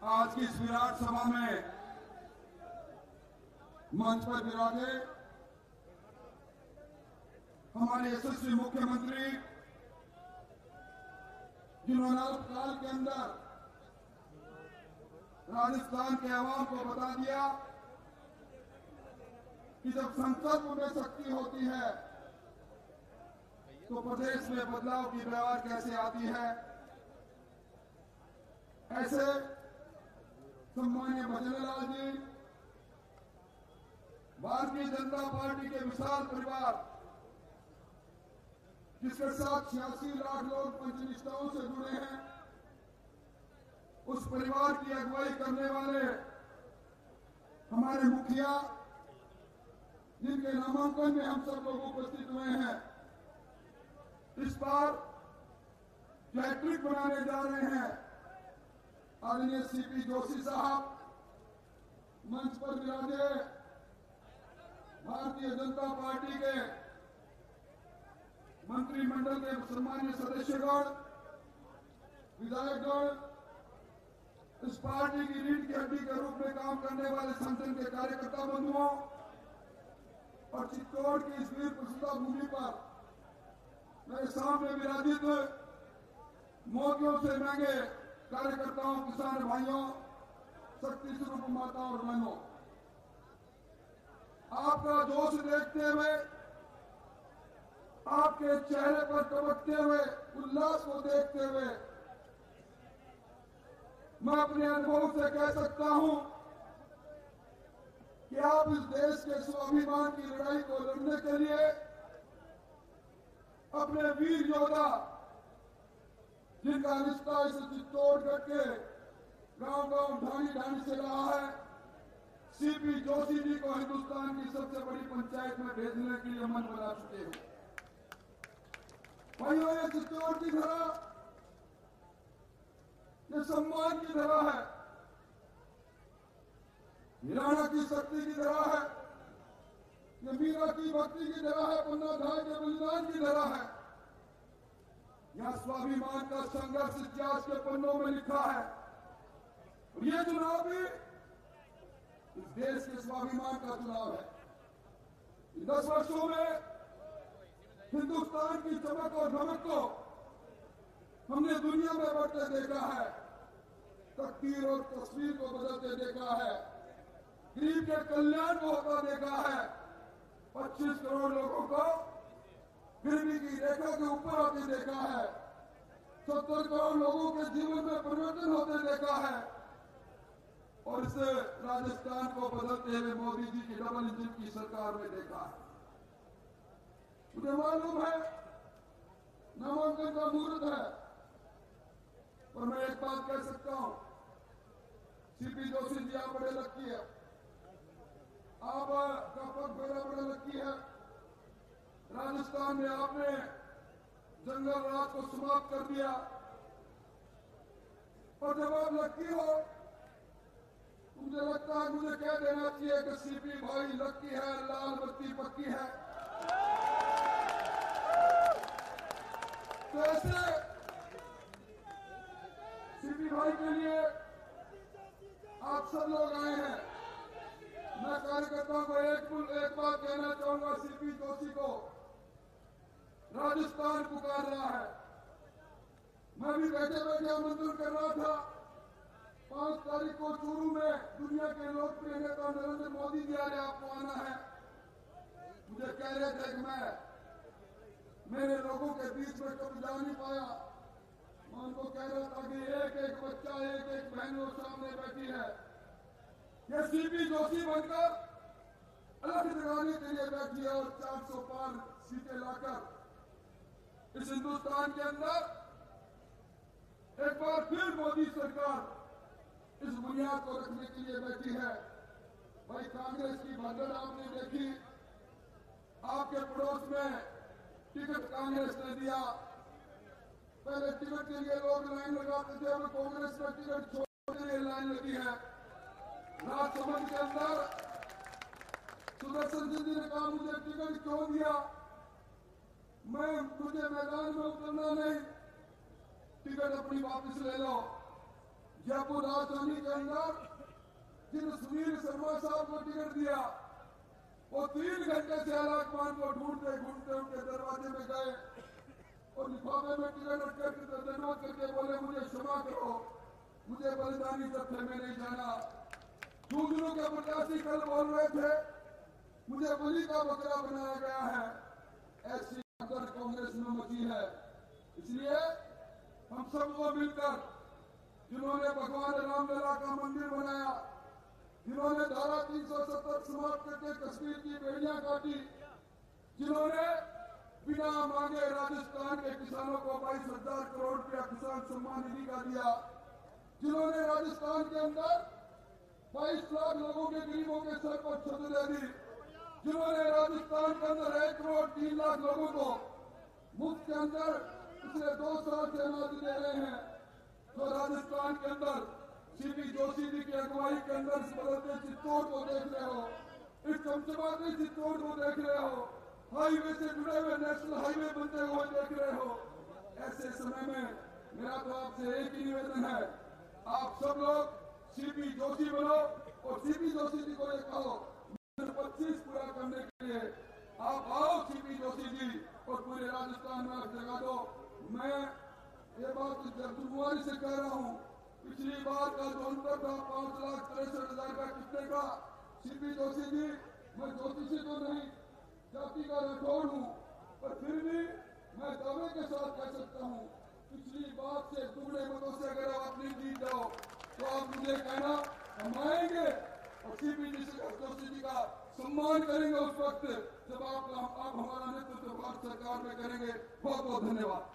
आज की इस विराट सभा में मंच पर विराजे हमारे यशस्वी मुख्यमंत्री, जिन्होंने अल्पकाल के अंदर राजस्थान के आवाम को बता दिया कि जब संकल्प में शक्ति होती है तो प्रदेश में बदलाव की व्यवहार कैसे आती है। ऐसे सम्मानीय भजनलाल जी, भारतीय जनता पार्टी के विशाल परिवार, जिसके साथ 86 लाख लोग पंचनिष्ठाओं से जुड़े हैं, उस परिवार की अगुवाई करने वाले हमारे मुखिया, जिनके नामांकन में हम सब लोग उपस्थित हुए हैं, इस बार जो हैट्रिक बनाने जा रहे हैं, आदरणीय सीपी जोशी साहब मंच पर विराजे। भारतीय जनता पार्टी के मंत्रिमंडल के सम्मानीय सदस्यगण, विधायकगण, इस पार्टी की रीढ़ की हड्डी के रूप में काम करने वाले संगठन के कार्यकर्ता बंधुओं और चित्तौड़ की इस वीर प्रसिद्ध भूमि पर मेरे सामने विराजित मोतियों से महंगे कार्यकर्ताओं, किसान भाइयों, शक्ति स्वरूप माताओं और बहनों, आपका जोश देखते हुए, आपके चेहरे पर टपकते हुए उल्लास को देखते हुए मैं अपने अनुभव से कह सकता हूं कि आप इस देश के स्वाभिमान की लड़ाई को लड़ने के लिए अपने वीर योद्धा, जिनका रिश्ता इस चित्तौड़गढ़ के गांव-गांव, ढाणी-ढाणी से रहा है, सीपी जोशी जी को हिंदुस्तान की सबसे बड़ी पंचायत में भेजने के लिए मन बना चुके हैं। भाइयों, ये चित्तौड़ की धरा, ये सम्मान की धरा है, हिराणा की शक्ति की धरा है, ये मीरा की भक्ति की धरा है, पन्ना धाय के बलिदान की धरा है। यह स्वाभिमान का संघर्ष इतिहास के पन्नों में लिखा है और ये चुनाव भी इस देश के स्वाभिमान का चुनाव है। 10 वर्षों में हिंदुस्तान की चमक और धमक को हमने दुनिया में बढ़ते देखा है, तकदीर और तस्वीर को बदलते देखा है, गरीब के कल्याण को होता देखा है, 25 करोड़ लोगों को गरीबी की रेखा के ऊपर आते देखा है, 70 करोड़ लोगों के जीवन में परिवर्तन होते देखा है और इस राजस्थान को बदलते हुए मोदी जी की डबल इंजन की सरकार में देखा है। मुझे मालूम है नामांकन का मुहूर्त है, पर मैं एक बात कह सकता हूं, सीपी जोशी जी आप बड़े लक्की है, आपका पग बड़ा लक्की है। राजस्थान में आपने जंगल राज को समाप्त कर दिया और जब आप लक्की हो, मुझे लगता है मुझे कह देना चाहिए कि सीपी भाई लक्की है, लाल बत्ती पक्की है। तो ऐसे सीपी भाई के लिए आप सब लोग आए हैं। मैं कार्यकर्ताओं को एक बात कहना चाहूंगा, सीपी जोशी को राजस्थान पुकार रहा है। मैं भी बैठे बैठे आमंत्रण कर रहा था, 5 तारीख को चूरू में दुनिया के लोकप्रिय नेता नरेंद्र मोदी जी आ रहे, आपको आना है। मुझे कह रहे थे कि मैं मेरे लोगों के बीच में कभी जा नहीं पाया। मैं उनको कह रहा था कि एक एक बच्चा, एक एक बहन वो सामने बैठी है, ये सीपी जोशी बनकर अलग जगाने के लिए बैठी है और 400 पार सीटें लाकर इस हिंदुस्तान के अंदर एक बार फिर मोदी सरकार इस बुनियाद को रखने के लिए बैठी है। भाई, कांग्रेस की भगड़ आपने देखी, आपके पड़ोस में टिकट कांग्रेस ने दिया। पहले टिकट के लिए लोग लाइन लगाते थे, अब कांग्रेस में टिकट छोड़ने के लिए लाइन लगी है। राजसमंद के अंदर सुदर्शन सिंह जी ने कहा, मुझे टिकट क्यों दिया, मुझे मैदान में उतरना नहीं, टिकट अपनी वापस ले लो। जयपुर राजधानी के अंदर जिन सुनील शर्मा साहब को टिकट दिया, वो 3 घंटे से आलाकमान को ढूंढते ढूंढते उनके दरवाजे में गए और लिफाफे में टिकट रखकर धन्यवाद करके बोले, मुझे क्षमा करो, मुझे बलिदानी जत्थे में नहीं जाना। झुंझुनू के प्रत्याशी कल बोल रहे थे, मुझे बलि का बकरा बनाया गया है। ऐसी अंदर कांग्रेस में मची है। इसलिए हम सबको मिलकर, जिन्होंने भगवान रामलला का मंदिर बनाया, जिन्होंने धारा 370 समाप्त करके कश्मीर की बेड़ियां काटी, जिन्होंने बिना मांगे राजस्थान के किसानों को 22,000 करोड़ रुपया किसान सम्मान निधि का दिया, जिन्होंने राजस्थान के अंदर 22 लाख लोगों के गरीबों के सर पर छत दे दी, जिन्होंने राजस्थान के अंदर 1 करोड़ 3 लाख लोगों को मुफ्त के अंदर पिछले 2 साल से अनाज दे रहे हैं, तो राजस्थान के अंदर सीपी जोशी जी की अगुवाई के अंदर बदलते चित्तौड़ को देख रहे हो, इस चमचमाती चित्तौड़ को देख रहे हो, हाईवे से जुड़े हुए नेशनल हाईवे बनते हुए देख रहे हो। ऐसे समय में मेरा तो आपसे एक ही निवेदन है, आप सब लोग सीपी जोशी बनो और सीपी जोशी जी को ये कहो 25 पूरा करने के लिए आप आओ सीपी जोशी जी और पूरे राजस्थान में आप जगा दो। मैं ये बात जगदुआरी से कह रहा हूँ, पिछली बार का जो अंतर था 5,63,000 का कितने का, सीपी जोशी जी, मैं ज्योतिषी तो नहीं, जाति का राठौड़ हूँ, पर फिर भी मैं दावे के साथ कह सकता हूँ, पिछली बार से दुगने मतों से अगर आप नहीं जीत जाओ तो आप मुझे कहना, हम आएंगे और सीपी जोशी जी का सम्मान करेंगे उस वक्त जब आप हमारा नेतृत्व भारत सरकार में करेंगे। बहुत बहुत धन्यवाद।